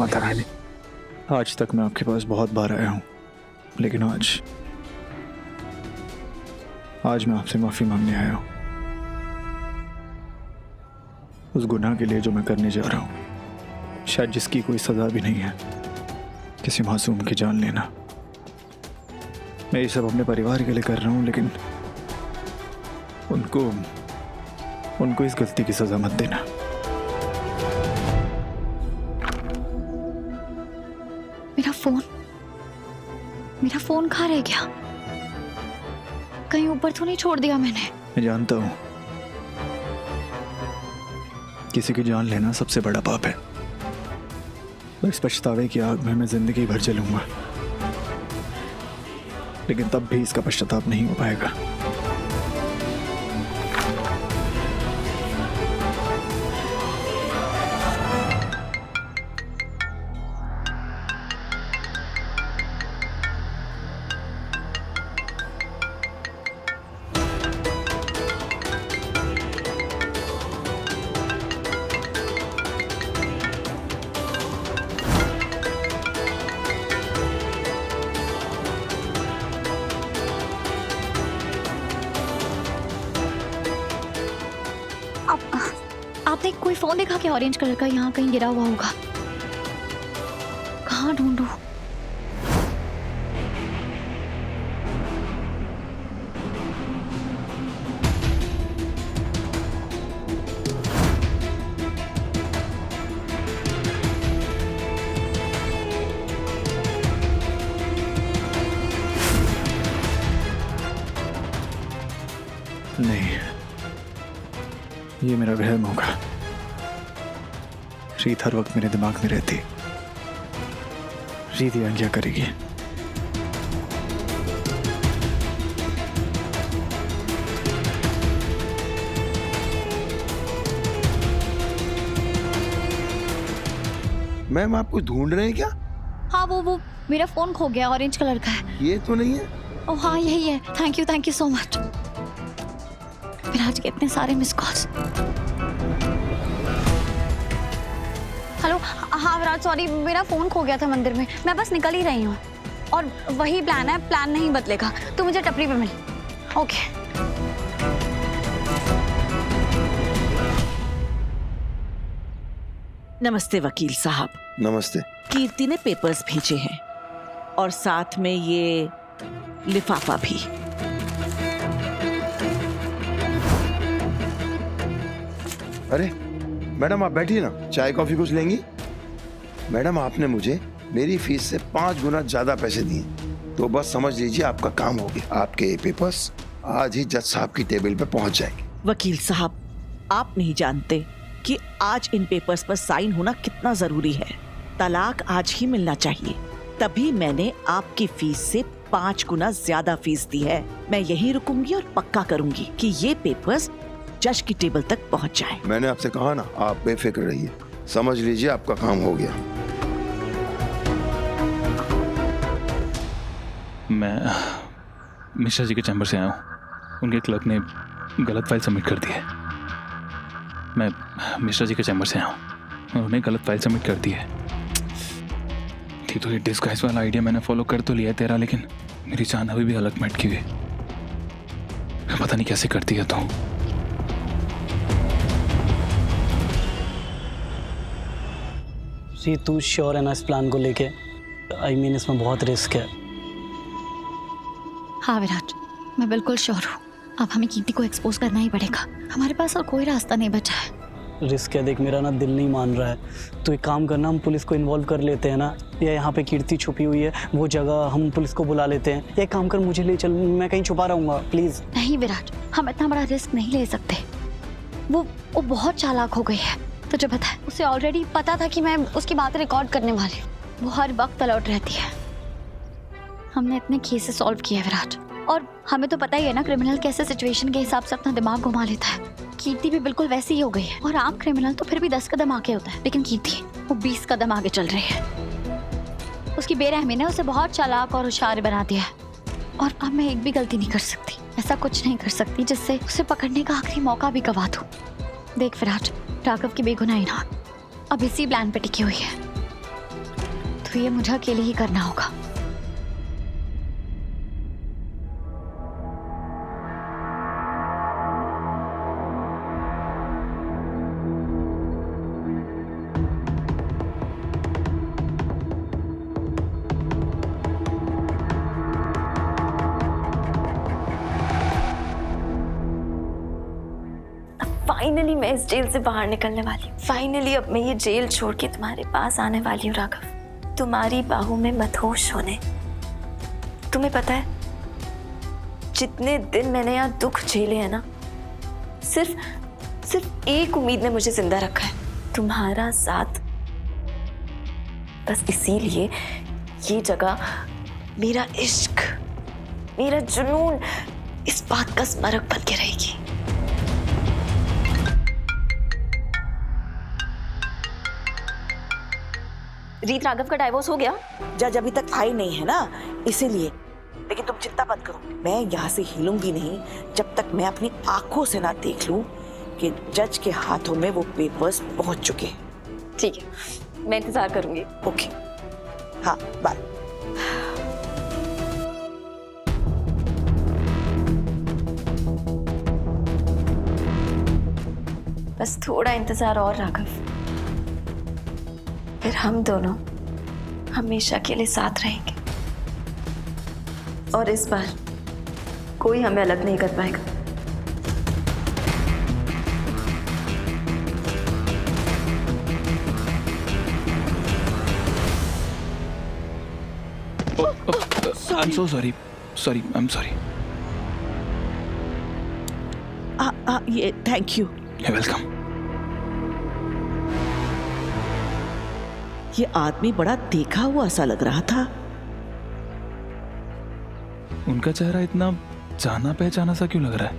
माता रानी, आज तक मैं आपके पास बहुत बार आया हूँ, लेकिन आज मैं आपसे माफ़ी मांगने आया हूँ उस गुनाह के लिए जो मैं करने जा रहा हूँ, शायद जिसकी कोई सज़ा भी नहीं है, किसी मासूम की जान लेना। मैं ये सब अपने परिवार के लिए कर रहा हूँ, लेकिन उनको इस गलती की सज़ा मत देना। मेरा फोन कहाँ रह गया? कहीं ऊपर तो नहीं छोड़ दिया मैंने? मैं जानता हूँ किसी की जान लेना सबसे बड़ा पाप है, और इस पछतावे की आग में मैं जिंदगी भर जलूंगा, लेकिन तब भी इसका पश्चाताप नहीं हो पाएगा। आपने कोई फोन देखा क्या ऑरेंज कलर का? यहाँ कहीं गिरा हुआ होगा। कहाँ ढूंढूं? नहीं, ये मेरा वहम होगा। रीत हर वक्त मेरे दिमाग में रहती। रीत यहाँ क्या करेगी? मैम आप कुछ ढूंढ रहे हैं क्या? हाँ, वो मेरा फोन खो गया, ऑरेंज कलर का है। ये तो नहीं है? ओह हाँ, यही है। Thank you so much. Viraj के इतने सारे मिस कॉल्स। हेलो, हाँ विराज, सॉरी, मेरा फोन खो गया था मंदिर में। मैं बस निकल ही रही हूँ, और वही प्लान है, प्लान नहीं बदलेगा। तो मुझे टपरी पे मिल। ओके। नमस्ते वकील साहब। नमस्ते। कीर्ति ने पेपर्स भेजे हैं और साथ में ये लिफाफा भी। अरे मैडम आप बैठिए ना, चाय कॉफी कुछ लेंगी? मैडम आपने मुझे मेरी फीस से 5 गुना ज्यादा पैसे दिए, तो बस समझ लीजिए आपका काम हो गया। आपके ये पेपर्स आज ही जज साहब की टेबल पे पहुंच जाएंगे। वकील साहब, आप नहीं जानते कि आज इन पेपर्स पर साइन होना कितना जरूरी है। तलाक आज ही मिलना चाहिए, तभी मैंने आपकी फीस से 5 गुना ज्यादा फीस दी है। मैं यहीं रुकूंगी और पक्का करूंगी कि ये पेपर्स जज की टेबल तक पहुंच जाए। मैंने आपसे कहा ना, आप बेफिक्र रहिए, समझ लीजिए आपका काम हो गया। मैं मिश्रा जी के चैम्बर से आया हूँ। उनके क्लर्क ने गलत फाइल सबमिट कर दी है। मैं मिश्रा जी के चैम्बर से आया हूँ, उन्होंने गलत फाइल सबमिट कर दी है। ठीक, तो ये डिस्गाइज वाला आइडिया मैंने फॉलो कर तो लिया है तेरा, लेकिन मेरी चांद अभी भी अलग मैट की हुई। पता नहीं कैसे करती है। तो जी तू श्योर है ना इस प्लान को लेके? आई मीन इसमें बहुत रिस्क है। हाँ विराज, मैं बिल्कुल श्योर हूँ। अब हमें कीर्ति को एक्सपोज करना ही पड़ेगा। हमारे पास और कोई रास्ता नहीं बचा है। रिस्क है, देख मेरा ना दिल नहीं मान रहा है। तो एक काम करना, हम पुलिस को इन्वॉल्व कर लेते हैं ना, या यहाँ पे कीर्ति छुपी हुई है, वो जगह हम पुलिस को बुला लेते हैं। एक काम कर, मुझे ले चल, मैं कहीं छुपा रहूँगा, प्लीज़। नहीं विराज, हम इतना बड़ा रिस्क नहीं ले सकते। वो बहुत चालाक हो गई है, तुझे पता है। उसे ऑलरेडी पता था कि मैं उसकी बातें रिकॉर्ड करने वाली हूँ। वो हर वक्त अलर्ट रहती है। हमने इतने केसेस सॉल्व किए हैं विराज, और हमें तो पता ही है ना क्रिमिनल कैसे सिचुएशन के हिसाब से अपना दिमाग घुमा लेता है। कीर्ति भी बिल्कुल वैसी ही हो गई है। और आम क्रिमिनल तो फिर भी 10 कदम आगे होता है, लेकिन कीर्ति वो 20 कदम आगे चल रही है। उसकी बेरहमी ने उसे बहुत चालाक और होशियार बना दिया है। और अब मैं एक भी गलती नहीं कर सकती, ऐसा कुछ नहीं कर सकती जिससे उसे पकड़ने का आखिरी मौका भी गवा दूं। देख विराज, राघव की बेगुनाही ना अब इसी प्लान पे टिकी हुई है। भी है मुझे अकेले ही करना होगा। फाइनली मैं इस जेल से बाहर निकलने वाली हूँ। फाइनली अब मैं ये जेल छोड़ के तुम्हारे पास आने वाली हूँ राघव, तुम्हारी बाहों में मदहोश होने। तुम्हें पता है जितने दिन मैंने यहाँ दुख झेले हैं ना, सिर्फ एक उम्मीद ने मुझे जिंदा रखा है, तुम्हारा साथ। बस इसीलिए ये जगह, मेरा इश्क, मेरा जुनून इस बात का स्मारक बन के रहेगी। रीत, राघव का डाइवोर्स हो गया? जज अभी तक आई नहीं है ना, इसीलिए। लेकिन तुम चिंता मत करो, मैं यहाँ से हिलूंगी नहीं जब तक मैं अपनी आंखों से ना देख लूं कि जज के हाथों में वो पेपर्स पहुंच चुके हैं। ठीक है, मैं इंतजार करूंगी। ओके, हाँ, बाय। बस थोड़ा इंतजार और राघव, फिर हम दोनों हमेशा के लिए साथ रहेंगे और इस बार कोई हमें अलग नहीं कर पाएगा। I'm so sorry. I'm sorry. ये थैंक यू। You're welcome. ये आदमी बड़ा देखा हुआ सा लग रहा था। उनका चेहरा इतना जाना पहचाना सा क्यों लग रहा है?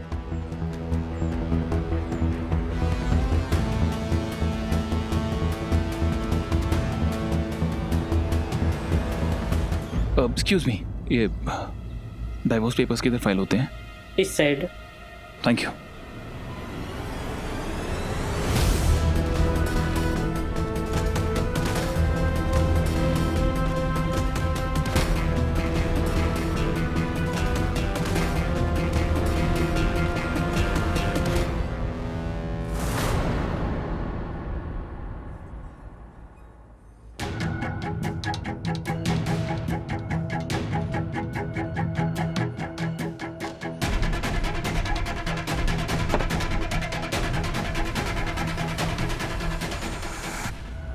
एक्सक्यूज मी, ये डाइवोर्स पेपर्स किधर फाइल होते हैं? इस side. Thank you.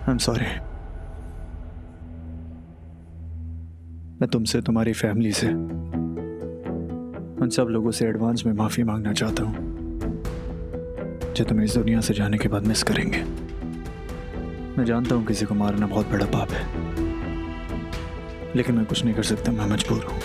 I'm sorry. मैं तुमसे, तुम्हारी फैमिली से, उन सब लोगों से एडवांस में माफ़ी मांगना चाहता हूँ जो तुम्हें इस दुनिया से जाने के बाद मिस करेंगे। मैं जानता हूँ किसी को मारना बहुत बड़ा पाप है, लेकिन मैं कुछ नहीं कर सकता, मैं मजबूर हूँ।